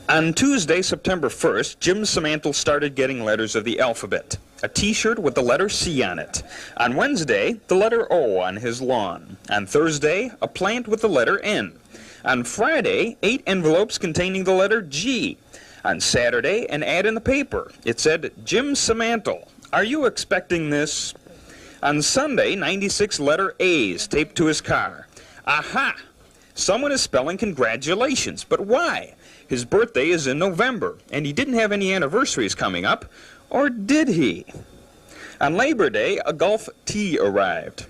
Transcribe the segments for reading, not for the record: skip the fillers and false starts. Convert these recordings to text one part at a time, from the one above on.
On Tuesday, September 1st, Jim Samantle started getting letters of the alphabet. A T-shirt with the letter C on it. On Wednesday, the letter O on his lawn. On Thursday, a plant with the letter N. On Friday, 8 envelopes containing the letter G. On Saturday, an ad in the paper. It said, Jim Samantle, are you expecting this? On Sunday, 96 letter A's taped to his car. Aha! Someone is spelling congratulations, but why? His birthday is in November, and he didn't have any anniversaries coming up, or did he? On Labor Day, a Gulf T arrived.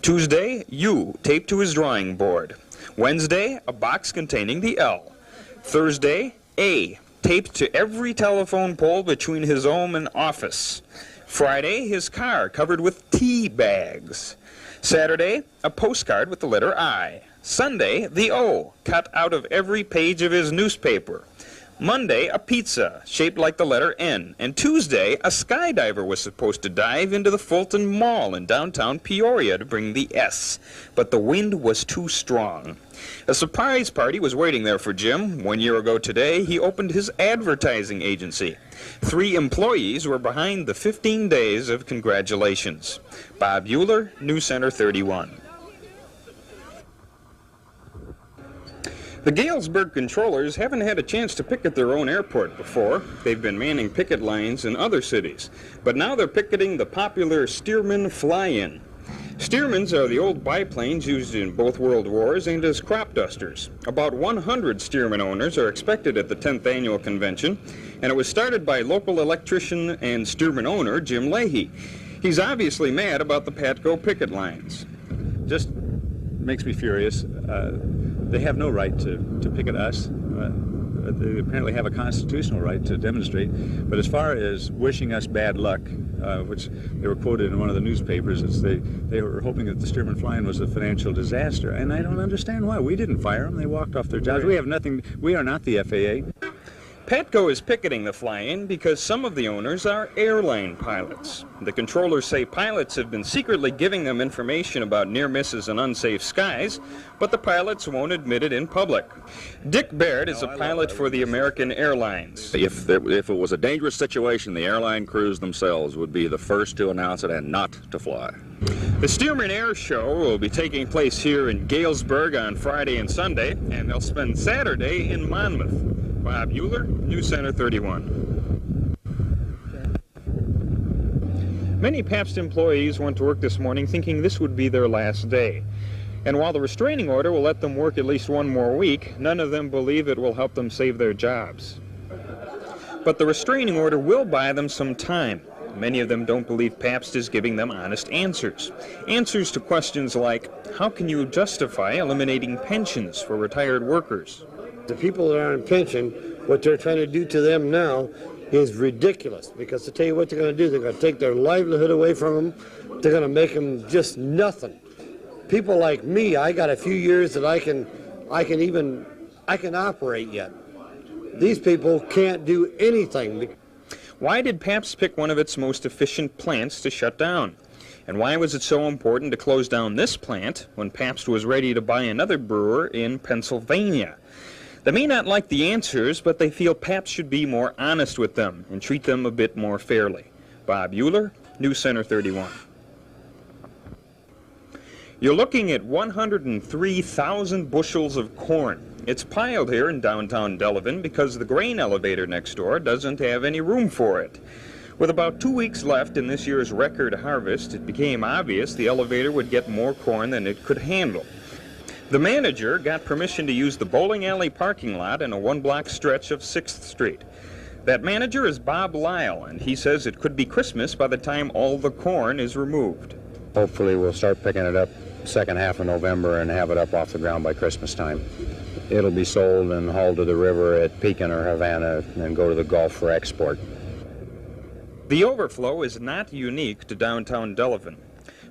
Tuesday, U taped to his drawing board. Wednesday, a box containing the L. Thursday, A taped to every telephone pole between his home and office. Friday, his car covered with tea bags. Saturday, a postcard with the letter I. Sunday, the O, cut out of every page of his newspaper. Monday, a pizza shaped like the letter N. And Tuesday, a skydiver was supposed to dive into the Fulton Mall in downtown Peoria to bring the S. But the wind was too strong. A surprise party was waiting there for Jim. 1 year ago today, he opened his advertising agency. 3 employees were behind the 15 days of congratulations. Bob Uhlar, News Center 31. The Galesburg controllers haven't had a chance to picket their own airport before. They've been manning picket lines in other cities. But now they're picketing the popular Stearman Fly-in. Stearmans are the old biplanes used in both World Wars and as crop dusters. About 100 Stearman owners are expected at the 10th annual convention, and it was started by local electrician and Stearman owner Jim Leahy. He's obviously mad about the Patco picket lines. Just makes me furious. They have no right to picket us. They apparently have a constitutional right to demonstrate. But as far as wishing us bad luck, which they were quoted in one of the newspapers, they were hoping that the Stearman Fly-in was a financial disaster. And I don't understand why. We didn't fire them. They walked off their jobs. We have nothing. We are not the FAA. Patco is picketing the fly-in because some of the owners are airline pilots. The controllers say pilots have been secretly giving them information about near misses and unsafe skies, but the pilots won't admit it in public. Dick Baird is a pilot for the American Airlines. If it was a dangerous situation, the airline crews themselves would be the first to announce it and not to fly. The Stearman Air Show will be taking place here in Galesburg on Friday and Sunday, and they'll spend Saturday in Monmouth. Bob Uhlar, News Center 31. Many Pabst employees went to work this morning thinking this would be their last day. And while the restraining order will let them work at least one more week, none of them believe it will help them save their jobs. But the restraining order will buy them some time. Many of them don't believe Pabst is giving them honest answers. Answers to questions like, how can you justify eliminating pensions for retired workers? The people that are on pension, what they're trying to do to them now is ridiculous, because to tell you what they're going to do, they're going to take their livelihood away from them. They're going to make them just nothing. People like me, I got a few years that I can operate yet. These people can't do anything. Why did Pabst pick one of its most efficient plants to shut down? And why was it so important to close down this plant when Pabst was ready to buy another brewer in Pennsylvania? They may not like the answers, but they feel Pabst should be more honest with them and treat them a bit more fairly. Bob Uhlar, News Center 31. You're looking at 103,000 bushels of corn. It's piled here in downtown Delavan because the grain elevator next door doesn't have any room for it. With about 2 weeks left in this year's record harvest, it became obvious the elevator would get more corn than it could handle. The manager got permission to use the bowling alley parking lot in a one-block stretch of 6th Street. That manager is Bob Lyle, and he says it could be Christmas by the time all the corn is removed. Hopefully we'll start picking it up second half of November and have it up off the ground by Christmas time. It'll be sold and hauled to the river at Pekin or Havana and then go to the Gulf for export. The overflow is not unique to downtown Delavan.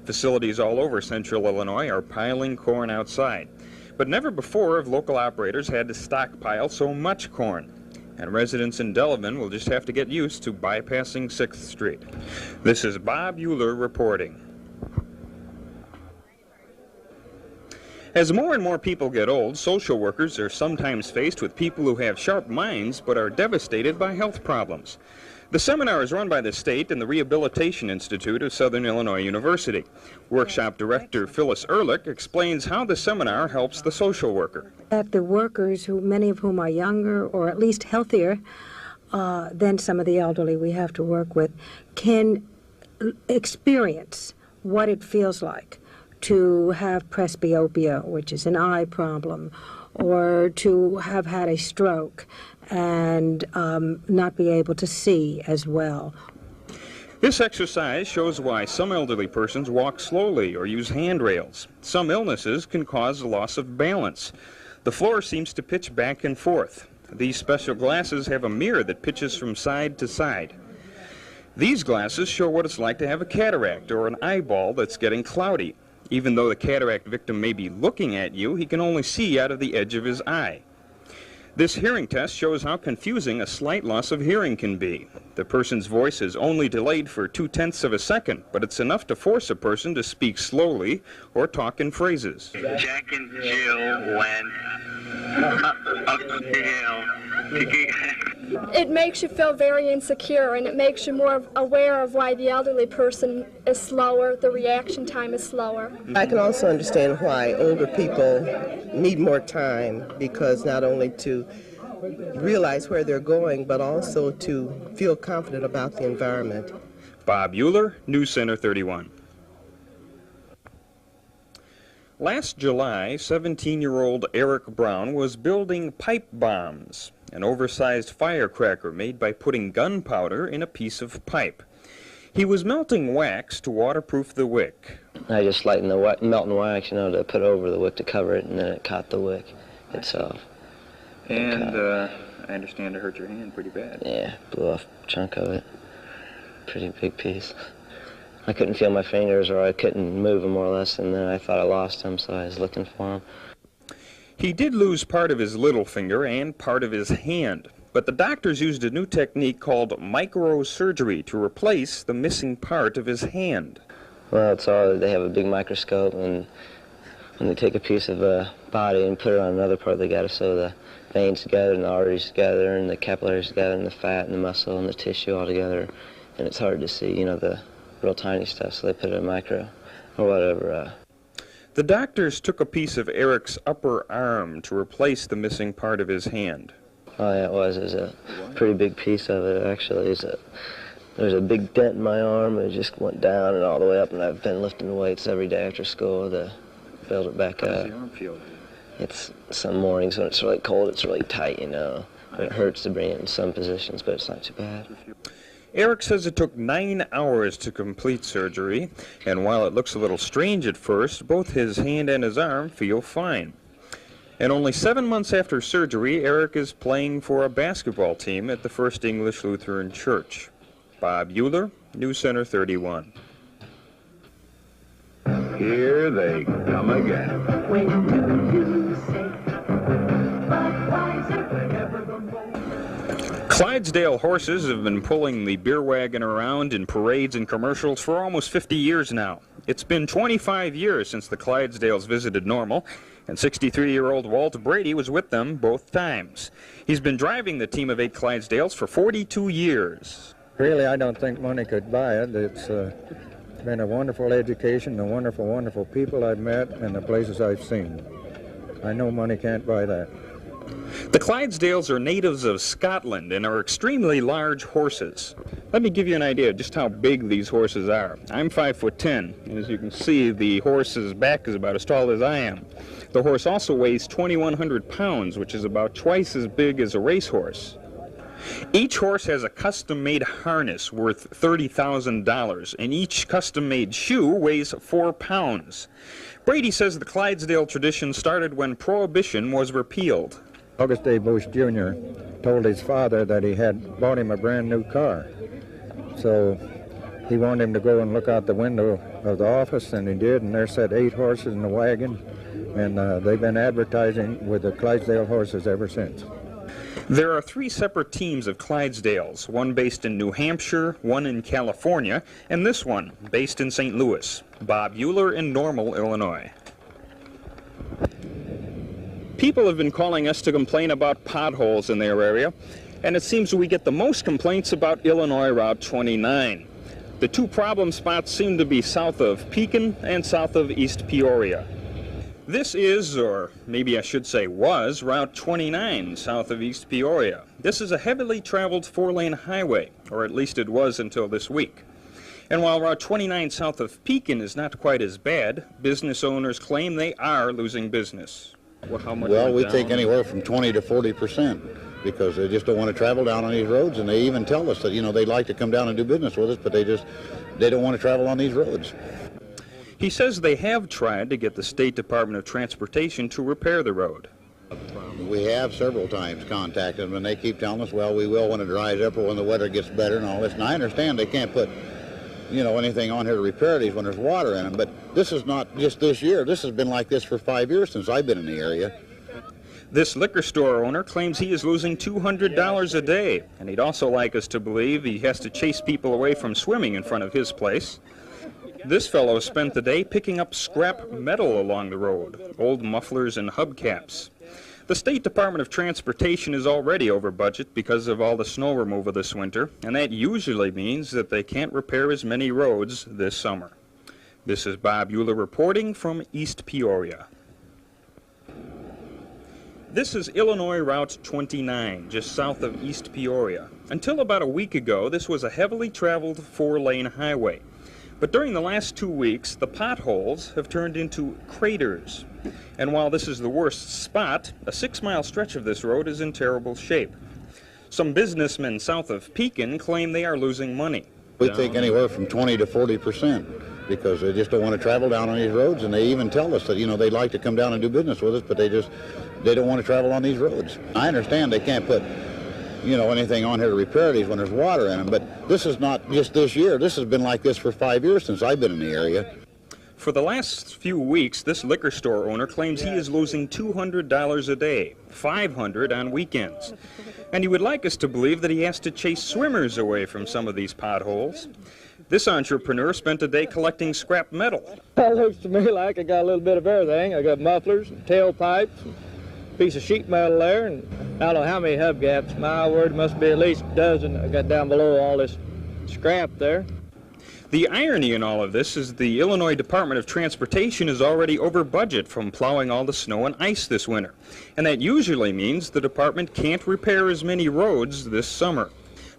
Facilities all over central Illinois are piling corn outside. But never before have local operators had to stockpile so much corn. And residents in Delavan will just have to get used to bypassing 6th Street. This is Bob Uhlar reporting. As more and more people get old, social workers are sometimes faced with people who have sharp minds but are devastated by health problems. The seminar is run by the state and the Rehabilitation Institute of Southern Illinois University. Workshop director Phyllis Ehrlich explains how the seminar helps the social worker. That the workers, many of whom are younger or at least healthier than some of the elderly we have to work with, can experience what it feels like to have presbyopia, which is an eye problem, or to have had a stroke and not be able to see as well. This exercise shows why some elderly persons walk slowly or use handrails. Some illnesses can cause a loss of balance. The floor seems to pitch back and forth. These special glasses have a mirror that pitches from side to side. These glasses show what it's like to have a cataract or an eyeball that's getting cloudy. Even though the cataract victim may be looking at you, he can only see out of the edge of his eye. This hearing test shows how confusing a slight loss of hearing can be. The person's voice is only delayed for 0.2 of a second, but it's enough to force a person to speak slowly or talk in phrases. Jack and Jill went up the hill. It makes you feel very insecure, and it makes you more aware of why the elderly person is slower, the reaction time is slower. I can also understand why older people need more time, because not only to realize where they're going, but also to feel confident about the environment. Bob Uhlar, News Center 31. Last July, 17-year-old Eric Brown was building pipe bombs, an oversized firecracker made by putting gunpowder in a piece of pipe. He was melting wax to waterproof the wick. I just lightened the melting wax, to put over the wick to cover it, and then it caught the wick itself. And I understand it hurt your hand pretty bad. Yeah, blew off a chunk of it. Pretty big piece. I couldn't feel my fingers, or I couldn't move them more or less, and then I thought I lost them, so I was looking for them. He did lose part of his little finger and part of his hand, but the doctors used a new technique called microsurgery to replace the missing part of his hand. Well, they have a big microscope, and when they take a piece of a body and put it on another part, they got to sew the veins together and the arteries together and the capillaries together and the fat and the muscle and the tissue all together, and it's hard to see, the real tiny stuff, so they put it in micro or whatever. The doctors took a piece of Eric's upper arm to replace the missing part of his hand. Oh yeah, it was. It was a pretty big piece of it, actually. There's a big dent in my arm. It just went down and all the way up, and I've been lifting weights every day after school to build it back up. How does the arm feel? It's some mornings when it's really cold, it's really tight, It hurts to bring it in some positions, but it's not too bad. Eric says it took 9 hours to complete surgery, and while it looks a little strange at first, both his hand and his arm feel fine. And only 7 months after surgery, Eric is playing for a basketball team at the First English Lutheran Church. Bob Uhlar, News Center 31. Here they come again. When do you say Budweiser? Clydesdale horses have been pulling the beer wagon around in parades and commercials for almost 50 years now. It's been 25 years since the Clydesdales visited Normal, and 63-year-old Walt Brady was with them both times. He's been driving the team of 8 Clydesdales for 42 years. Really, I don't think money could buy it. It's been a wonderful education, the wonderful, wonderful people I've met, and the places I've seen. I know money can't buy that. The Clydesdales are natives of Scotland and are extremely large horses. Let me give you an idea of just how big these horses are. I'm 5'10", and as you can see, the horse's back is about as tall as I am. The horse also weighs 2,100 pounds, which is about twice as big as a racehorse. Each horse has a custom-made harness worth $30,000, and each custom-made shoe weighs 4 pounds. Brady says the Clydesdale tradition started when Prohibition was repealed. August A. Bush Jr. told his father that he had bought him a brand new car. So he wanted him to go and look out the window of the office, and he did, and there sat 8 horses in the wagon, and they've been advertising with the Clydesdale horses ever since. There are 3 separate teams of Clydesdales, one based in New Hampshire, one in California, and this one based in St. Louis. Bob Uhlar in Normal, Illinois. People have been calling us to complain about potholes in their area, and it seems we get the most complaints about Illinois Route 29. The two problem spots seem to be south of Pekin and south of East Peoria. This is, or maybe I should say was, Route 29 south of East Peoria. This is a heavily traveled four-lane highway, or at least it was until this week. And while Route 29 south of Pekin is not quite as bad, business owners claim they are losing business. Well, how much? Well, we think anywhere from 20 to 40%, because they just don't want to travel down on these roads, and they even tell us that, you know, they'd like to come down and do business with us, but they don't want to travel on these roads. He says they have tried to get the State Department of Transportation to repair the road. We have several times contacted them, and they keep telling us, well, we will when it dries up or when the weather gets better and all this. And I understand they can't put, you know, anything on here to repair these when there's water in them, but this is not just this year. This has been like this for 5 years since I've been in the area. This liquor store owner claims he is losing $200 a day, and he'd also like us to believe he has to chase people away from swimming in front of his place. This fellow spent the day picking up scrap metal along the road, old mufflers and hubcaps. The State Department of Transportation is already over budget because of all the snow removal this winter, and that usually means that they can't repair as many roads this summer. This is Bob Uhlar reporting from East Peoria. This is Illinois Route 29, just south of East Peoria. Until about a week ago, this was a heavily traveled four-lane highway. But during the last 2 weeks, the potholes have turned into craters. And while this is the worst spot, a 6-mile stretch of this road is in terrible shape. Some businessmen south of Pekin claim they are losing money. We think anywhere from 20 to 40%, because they just don't want to travel down on these roads, and they even tell us that, you know, they'd like to come down and do business with us, but they don't want to travel on these roads. I understand they can't put, you know, anything on here to repair these when there's water in them, but this is not just this year. This has been like this for 5 years since I've been in the area. For the last few weeks, this liquor store owner claims he is losing $200 a day, $500 on weekends. And he would like us to believe that he has to chase swimmers away from some of these potholes. This entrepreneur spent a day collecting scrap metal. It looks to me like I got a little bit of everything. I got mufflers and tailpipes, and a piece of sheet metal there, and I don't know how many hubcaps. My word, must be at least a dozen I got down below all this scrap there. The irony in all of this is the Illinois Department of Transportation is already over budget from plowing all the snow and ice this winter. And that usually means the department can't repair as many roads this summer.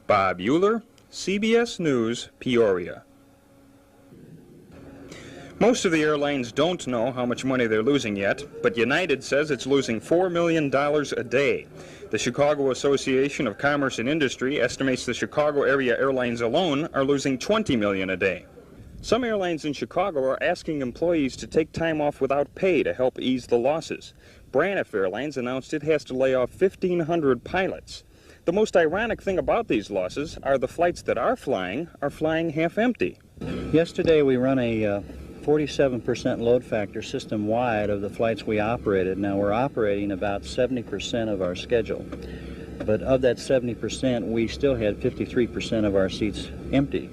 Bob Uhlar, CBS News, Peoria. Most of the airlines don't know how much money they're losing yet, but United says it's losing $4 million a day. The Chicago Association of Commerce and Industry estimates the Chicago area airlines alone are losing $20 million a day. Some airlines in Chicago are asking employees to take time off without pay to help ease the losses. Braniff Airlines announced it has to lay off 1,500 pilots. The most ironic thing about these losses are the flights that are flying half empty. Yesterday we run a 47% load factor system-wide of the flights we operated. Now we're operating about 70% of our schedule. But of that 70%, we still had 53% of our seats empty.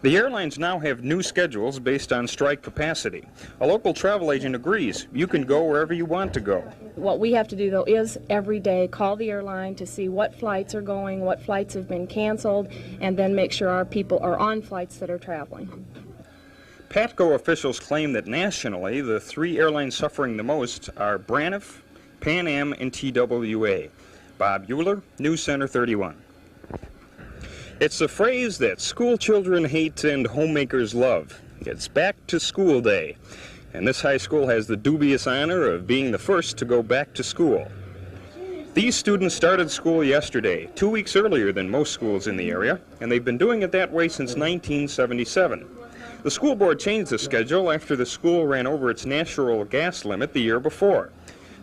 The airlines now have new schedules based on strike capacity. A local travel agent agrees. You can go wherever you want to go. What we have to do, though, is every day call the airline to see what flights are going, what flights have been canceled, and then make sure our people are on flights that are traveling. Patco officials claim that nationally, the 3 airlines suffering the most are Braniff, Pan Am, and TWA. Bob Uhlar, News Center 31. It's a phrase that school children hate and homemakers love. It's back to school day. And this high school has the dubious honor of being the first to go back to school. These students started school yesterday, 2 weeks earlier than most schools in the area, and they've been doing it that way since 1977. The school board changed the schedule after the school ran over its natural gas limit the year before.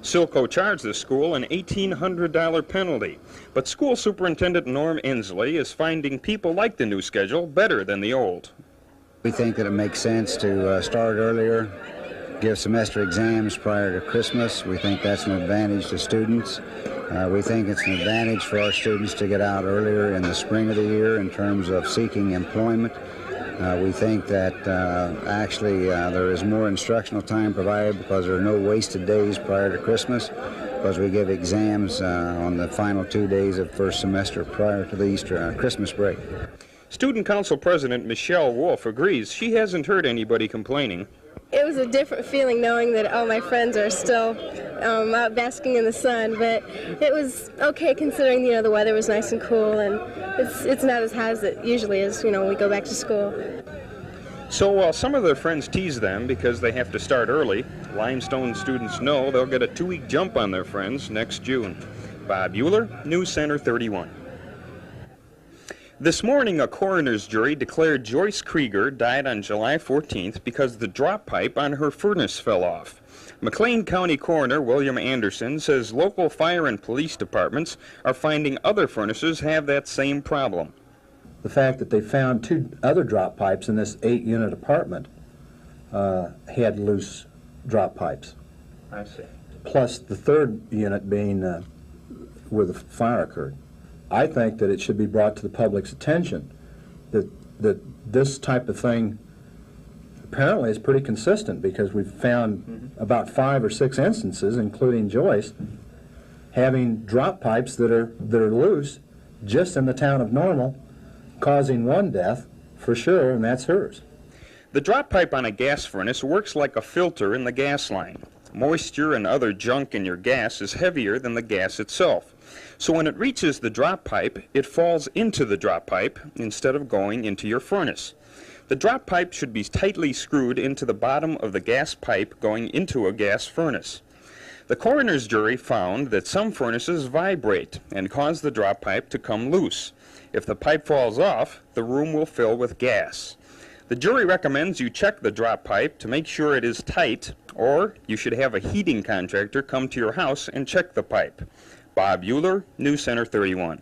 Silco charged the school an $1,800 penalty, but school superintendent Norm Inslee is finding people like the new schedule better than the old. We think that it makes sense to start earlier, give semester exams prior to Christmas. We think that's an advantage to students. We think it's an advantage for our students to get out earlier in the spring of the year in terms of seeking employment. We think that actually there is more instructional time provided because there are no wasted days prior to Christmas, because we give exams on the final 2 days of first semester prior to the Easter Christmas break. Student Council President Michelle Wolf agrees she hasn't heard anybody complaining. It was a different feeling knowing that all my friends are still out basking in the sun, but it was okay considering, you know, the weather was nice and cool, and it's not as hot as it usually is, you know, when we go back to school. So while some of their friends tease them because they have to start early, Limestone students know they'll get a 2-week jump on their friends next June. Bob Uhlar, News Center 31. This morning, a coroner's jury declared Joyce Krieger died on July 14th because the drop pipe on her furnace fell off. McLean County Coroner William Anderson says local fire and police departments are finding other furnaces have that same problem. The fact that they found 2 other drop pipes in this 8-unit apartment had loose drop pipes. I see. Plus the 3rd unit being where the fire occurred. I think that it should be brought to the public's attention that this type of thing apparently is pretty consistent, because we've found about 5 or 6 instances, including Joyce, having drop pipes that are loose just in the town of Normal, causing one death for sure, and that's hers. The drop pipe on a gas furnace works like a filter in the gas line. Moisture and other junk in your gas is heavier than the gas itself. So when it reaches the drop pipe, it falls into the drop pipe instead of going into your furnace. The drop pipe should be tightly screwed into the bottom of the gas pipe going into a gas furnace. The coroner's jury found that some furnaces vibrate and cause the drop pipe to come loose. If the pipe falls off, the room will fill with gas. The jury recommends you check the drop pipe to make sure it is tight, or you should have a heating contractor come to your house and check the pipe. Bob Uhlar, News Center 31.